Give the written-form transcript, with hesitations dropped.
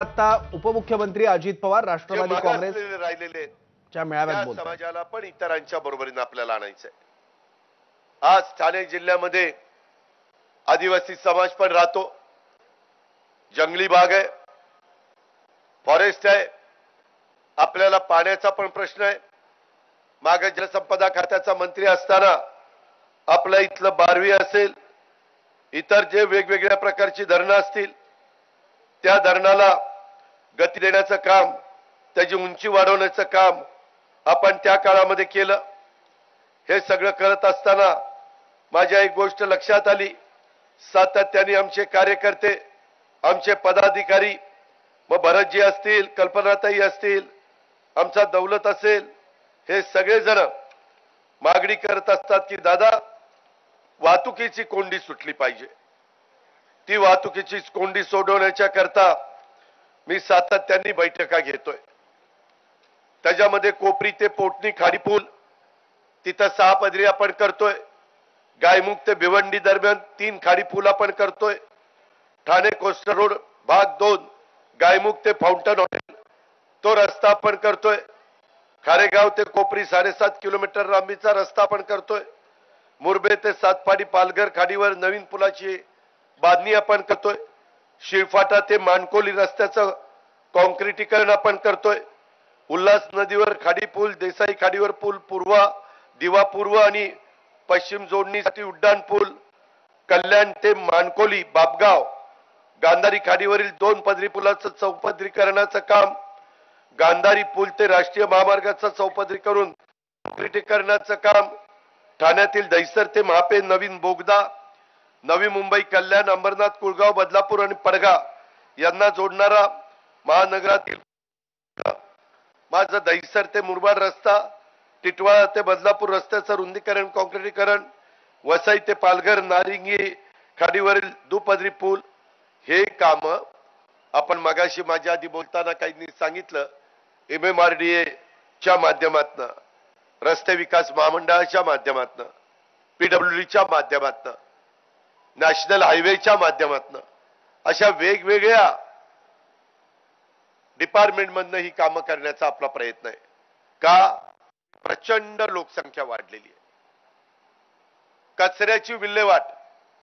आता उपमुख्यमंत्री अजित पवार राष्ट्रवादी काँग्रेस राहिलेले च्या मेळाव्यात बोलतात। समाजाला पण इतरांच्या बरोबरीने आपल्याला आणायचंय। आज ठाणे जिल्ह्यामध्ये आदिवासी समाज पण राहतो, जंगली भाग आहे, फॉरेस्ट आहे, आपल्याला पाण्याचा पण प्रश्न आहे। मागे जलसंपदा खात्याचा मंत्री असताना आपल्या इथलं बारवी असेल, इतर जे वेगवेगळ्या प्रकारची धरणं असतील त्या धरणाला गती देण्याचं काम, त्याची उंची वाढवण्याचं काम आपण त्या काळामध्ये केलं। हे सगळं करत असताना माझ्या एक गोष्ट लक्षात आली, सातत्याने आमचे कार्यकर्ते, आमचे पदाधिकारी, मग भरतजी असतील, कल्पनाताई असतील, आमचा दौलत असेल, हे सगळे जण मागणी करत असतात की दादा वाहतुकीची कोंडी सुटली पाहिजे। ती वाहतुकीची कोंडी सोडवण्याच्या करता मी सातत्याने बैठका घेतोय। त्याच्यामध्ये कोपरी ते पोटणी खाडी पूल तिथं 6 पदरी आपण करतोय, गायमुख ते भिवंडी दरम्यान 3 खाडी पूल आपण करतोय, ठाणे कोस्टल रोड भाग 2 गायमुख ते फाउंटन हॉटेल तो रस्ता आपण करतोय, खारेगाव ते कोपरी 7.5 किलोमीटर लांबीचा रस्ता आपण करतोय, मुरबे ते सातपाडी पालघर खाडीवर नवीन पुलाची बांधणी आपण करतोय, शिळफाटा ते मानकोली रस्त्याचं कॉन्क्रिटीकरण आपण करतोय, उल्हास नदीवर खाडी पूल, देसाई खाडीवर पूल, दिवा पूर्व आणि पश्चिम जोडणीसाठी उड्डाण पूल, कल्याण ते मानकोली बापगाव गांधारी खाडीवरील 2 पदरी पुलाचं चौपदरीकरणाचं काम, गांधारी पूल ते राष्ट्रीय महामार्गाचं चौपदरी करून कॉन्क्रिटीकरणाचं काम, ठाण्यातील दहिसर ते महापे नवीन बोगदा, नवी मुंबई कल्याण अंबरनाथ कुळगाव बदलापूर आणि पडगा यांना जोडणारा महानगरातील माझा दहिसर ते मुरबाड रस्ता, टिटवाळा ते बदलापूर रस्त्याचं रुंदीकरण कॉन्क्रिटीकरण, वसई ते पालघर नारिंगी खाडीवरील दुपदरी पूल, हे काम आपण मगाशी माझ्या आधी बोलताना काहींनी सांगितलं MMRDA च्या माध्यमातून, रस्ते विकास महामंडळाच्या माध्यमातून, PWD च्या माध्यमातून, नॅशनल हायवेच्या माध्यमातून, अशा वेगवेगळ्या डिपार्टमेंट मधनं ही कामं करण्याचा आपला प्रयत्न आहे। का? प्रचंड लोकसंख्या वाढलेली आहे, कचऱ्याची विल्हेवाट